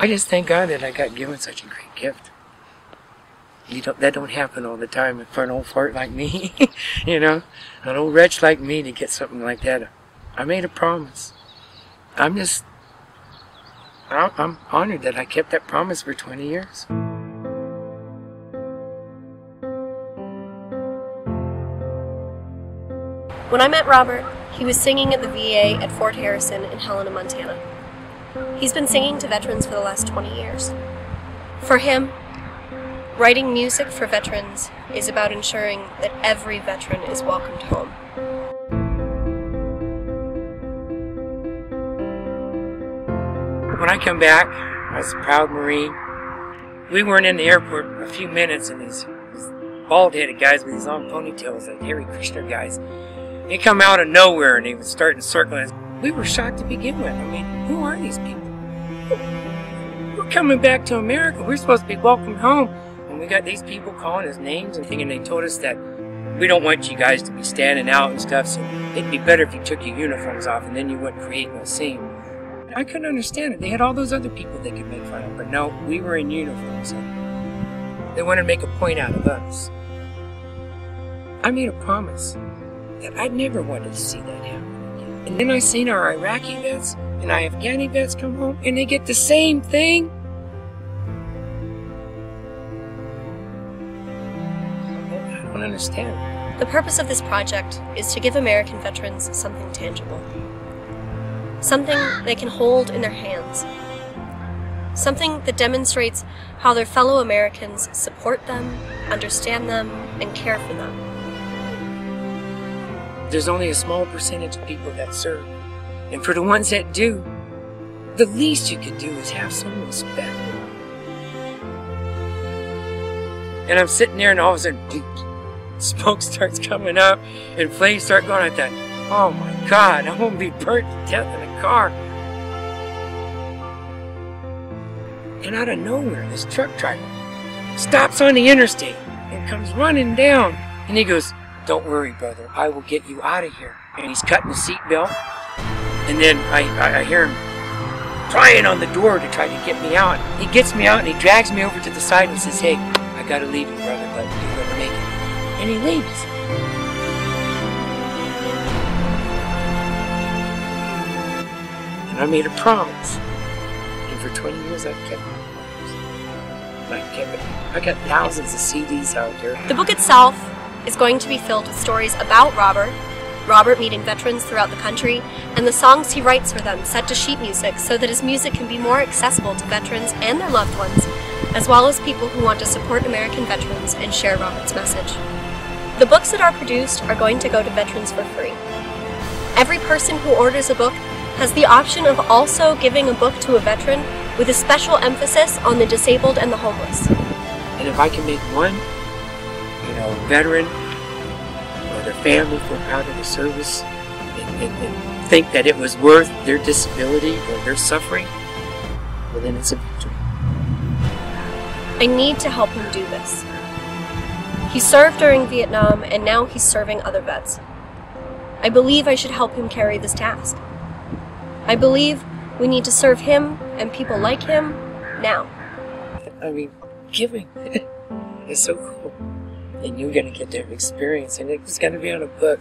I just thank God that I got given such a great gift. That don't happen all the time for an old fart like me. You know, an old wretch like me to get something like that. I made a promise. I'm honored that I kept that promise for 20 years. When I met Robert, he was singing at the VA at Fort Harrison in Helena, Montana. He's been singing to veterans for the last 20 years. For him, writing music for veterans is about ensuring that every veteran is welcomed home. When I come back, I was a proud Marine. We weren't in the airport a few minutes, and these bald-headed guys with these long ponytails, like Hare Krishna guys, they come out of nowhere and they would start circling us. We were shocked to begin with. I mean, who are these people? We're coming back to America. We're supposed to be welcomed home. And we got these people calling us names and thinking, they told us that we don't want you guys to be standing out and stuff, so it'd be better if you took your uniforms off and then you wouldn't create no scene. I couldn't understand it. They had all those other people they could make fun of, but no, we were in uniforms. And they wanted to make a point out of us. I made a promise that I'd never wanted to see that happen again. And then I seen our Iraqi vets and our Afghani vets come home and they get the same thing. I don't understand. The purpose of this project is to give American veterans something tangible. Something they can hold in their hands. Something that demonstrates how their fellow Americans support them, understand them, and care for them. There's only a small percentage of people that serve. And for the ones that do, the least you can do is have some respect. And I'm sitting there and all of a sudden, smoke starts coming up and flames start going. I thought, oh my God, I'm going to be burnt to death in a car. And out of nowhere, this truck driver stops on the interstate and comes running down. And he goes, don't worry, brother, I will get you out of here. And he's cutting the seatbelt. And then I hear him prying on the door to try to get me out. He gets me out and he drags me over to the side and says, hey, I got to leave you, brother, but you're going to make it. And he leaves. And I made a promise. And for 20 years, I've kept my promise. I kept it. I got thousands of CDs out there. The book itself is going to be filled with stories about Robert meeting veterans throughout the country, and the songs he writes for them set to sheet music so that his music can be more accessible to veterans and their loved ones, as well as people who want to support American veterans and share Robert's message. The books that are produced are going to go to veterans for free. Every person who orders a book has the option of also giving a book to a veteran with a special emphasis on the disabled and the homeless. And if I can make one, veteran or their family feel proud of the service and think that it was worth their disability or their suffering, well then it's a victory. I need to help him do this. He served during Vietnam and now he's serving other vets. I believe I should help him carry this task. I believe we need to serve him and people like him now. I mean, giving is so cool. And you're going to get their experience, and it's going to be on a book.